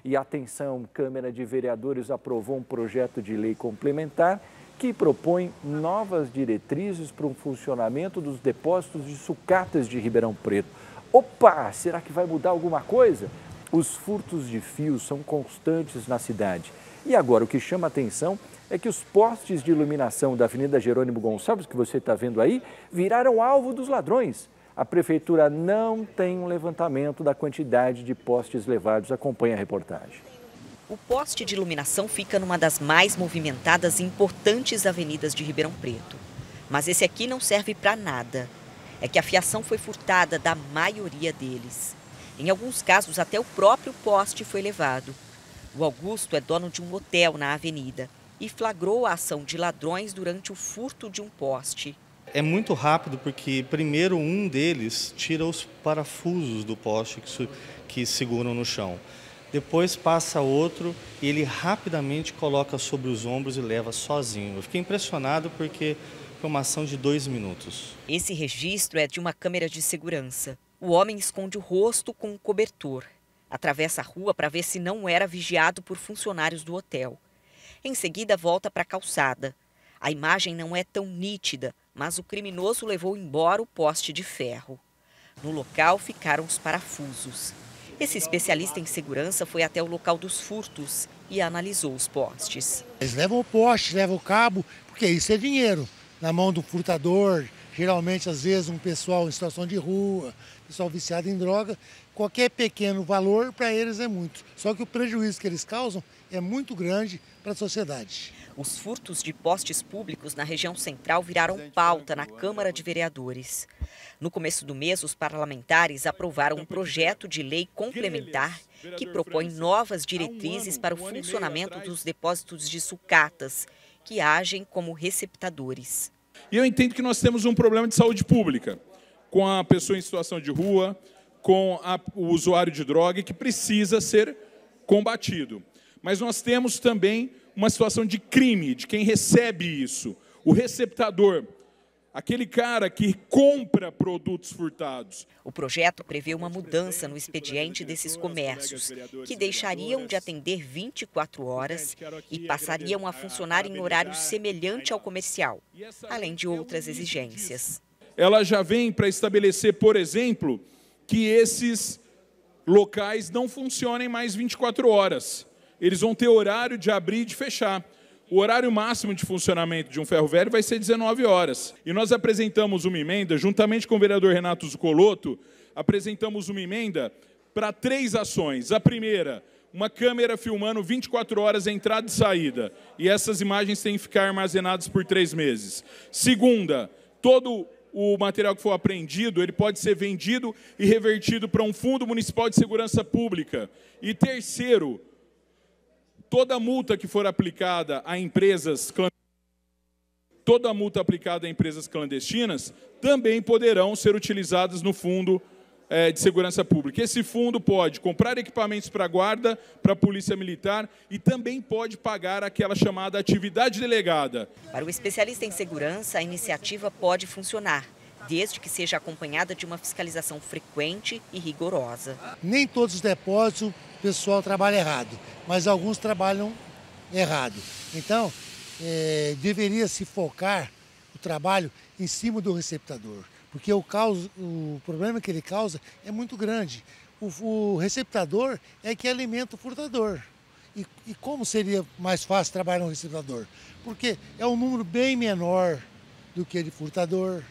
E atenção, Câmara de Vereadores aprovou um projeto de lei complementar que propõe novas diretrizes para o funcionamento dos depósitos de sucatas de Ribeirão Preto. Opa, será que vai mudar alguma coisa? Os furtos de fios são constantes na cidade. E agora o que chama a atenção é que os postes de iluminação da Avenida Jerônimo Gonçalves, que você está vendo aí, viraram alvo dos ladrões. A prefeitura não tem um levantamento da quantidade de postes levados. Acompanhe a reportagem. O poste de iluminação fica numa das mais movimentadas e importantes avenidas de Ribeirão Preto. Mas esse aqui não serve para nada. É que a fiação foi furtada da maioria deles. Em alguns casos, até o próprio poste foi levado. O Augusto é dono de um hotel na avenida e flagrou a ação de ladrões durante o furto de um poste. É muito rápido porque primeiro um deles tira os parafusos do poste que seguram no chão. Depois passa outro e ele rapidamente coloca sobre os ombros e leva sozinho. Eu fiquei impressionado porque foi uma ação de 2 minutos. Esse registro é de uma câmera de segurança. O homem esconde o rosto com um cobertor. Atravessa a rua para ver se não era vigiado por funcionários do hotel. Em seguida, volta para a calçada. A imagem não é tão nítida, mas o criminoso levou embora o poste de ferro. No local ficaram os parafusos. Esse especialista em segurança foi até o local dos furtos e analisou os postes. Eles levam o poste, levam o cabo, porque isso é dinheiro na mão do furtador. Geralmente, às vezes, um pessoal em situação de rua, pessoal viciado em droga. Qualquer pequeno valor para eles é muito. Só que o prejuízo que eles causam é muito grande para a sociedade. Os furtos de postes públicos na região central viraram pauta na Câmara de Vereadores. No começo do mês, os parlamentares aprovaram um projeto de lei complementar que propõe novas diretrizes para o funcionamento dos depósitos de sucatas, que agem como receptadores. E eu entendo que nós temos um problema de saúde pública, com a pessoa em situação de rua, com o usuário de droga, que precisa ser combatido. Mas nós temos também uma situação de crime, de quem recebe isso, o receptador, aquele cara que compra produtos furtados. O projeto prevê uma mudança no expediente desses comércios, que deixariam de atender 24 horas e passariam a funcionar em horário semelhante ao comercial, além de outras exigências. Ela já vem para estabelecer, por exemplo, que esses locais não funcionem mais 24 horas. Eles vão ter horário de abrir e de fechar. O horário máximo de funcionamento de um ferro velho vai ser 19 horas. E nós apresentamos uma emenda, juntamente com o vereador Renato Zuccolotto, apresentamos uma emenda para 3 ações. A primeira, uma câmera filmando 24 horas a entrada e saída. E essas imagens têm que ficar armazenadas por 3 meses. Segunda, todo o material que for apreendido, ele pode ser vendido e revertido para um fundo municipal de segurança pública. E terceiro, toda multa que for aplicada a empresas clandestinas também poderão ser utilizadas no fundo de segurança pública. Esse fundo pode comprar equipamentos para a guarda, para a polícia militar e também pode pagar aquela chamada atividade delegada. Para o especialista em segurança, a iniciativa pode funcionar, desde que seja acompanhada de uma fiscalização frequente e rigorosa. Nem todos os depósitos o pessoal trabalha errado, mas alguns trabalham errado. Então, deveria se focar o trabalho em cima do receptador, porque o problema que ele causa é muito grande. O receptador é que alimenta o furtador. E como seria mais fácil trabalhar no receptador? Porque é um número bem menor do que de furtador,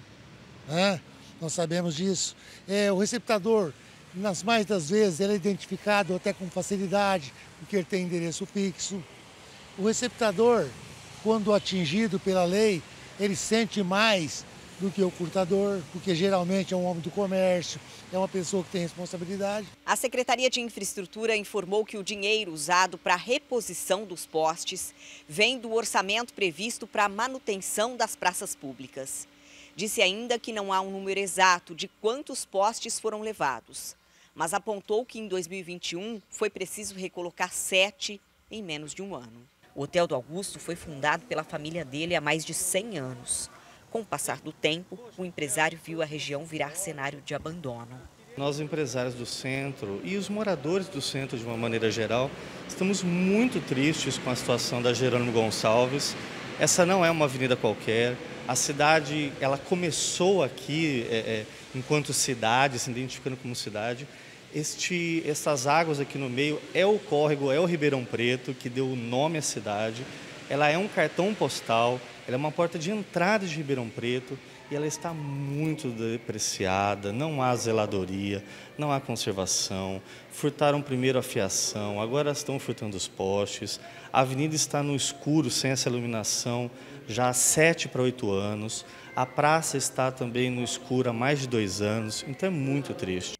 né? Nós sabemos disso. O receptador, nas mais das vezes, ele é identificado até com facilidade, porque ele tem endereço fixo. O receptador, quando atingido pela lei, ele sente mais do que o furtador, porque geralmente é um homem do comércio, é uma pessoa que tem responsabilidade. A Secretaria de Infraestrutura informou que o dinheiro usado para a reposição dos postes vem do orçamento previsto para a manutenção das praças públicas. Disse ainda que não há um número exato de quantos postes foram levados, mas apontou que em 2021 foi preciso recolocar 7 em menos de um ano. O Hotel do Augusto foi fundado pela família dele há mais de 100 anos. Com o passar do tempo, o empresário viu a região virar cenário de abandono. Nós, empresários do centro e os moradores do centro de uma maneira geral, estamos muito tristes com a situação da Jerônimo Gonçalves. Essa não é uma avenida qualquer. A cidade, ela começou aqui enquanto cidade, se identificando como cidade. Essas águas aqui no meio é o córrego, é o Ribeirão Preto, que deu o nome à cidade. Ela é um cartão postal, ela é uma porta de entrada de Ribeirão Preto e ela está muito depreciada, não há zeladoria, não há conservação. Furtaram primeiro a fiação, agora estão furtando os postes. A avenida está no escuro, sem essa iluminação, já há 7 para 8 anos. A praça está também no escuro há mais de 2 anos, então é muito triste.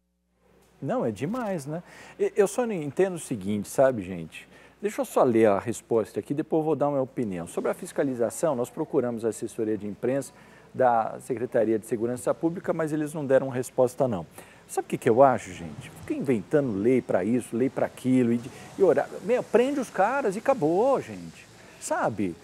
Não, é demais, né? Eu só não entendo o seguinte, sabe, gente? Deixa eu só ler a resposta aqui, depois eu vou dar uma opinião. Sobre a fiscalização, nós procuramos a assessoria de imprensa da Secretaria de Segurança Pública, mas eles não deram resposta, não. Sabe o que eu acho, gente? Fica inventando lei para isso, lei para aquilo, e horário. Prende os caras e acabou, gente. Sabe?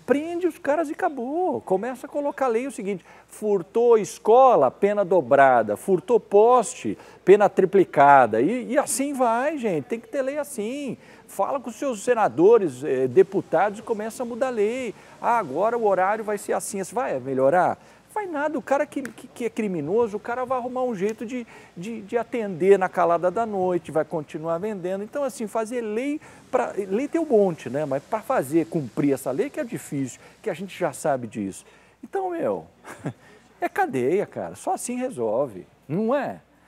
Prende os caras e acabou. Começa a colocar lei o seguinte: furtou escola, pena dobrada, furtou poste, pena triplicada. E assim vai, gente. Tem que ter lei assim. Fala com os seus senadores, deputados e começa a mudar a lei. Ah, agora o horário vai ser assim. Isso vai melhorar? Vai nada. O cara que é criminoso, o cara vai arrumar um jeito de atender na calada da noite, vai continuar vendendo. Então, assim, fazer lei, lei tem um monte, né? Mas para cumprir essa lei que é difícil, que a gente já sabe disso. Então, é cadeia, cara. Só assim resolve, não é?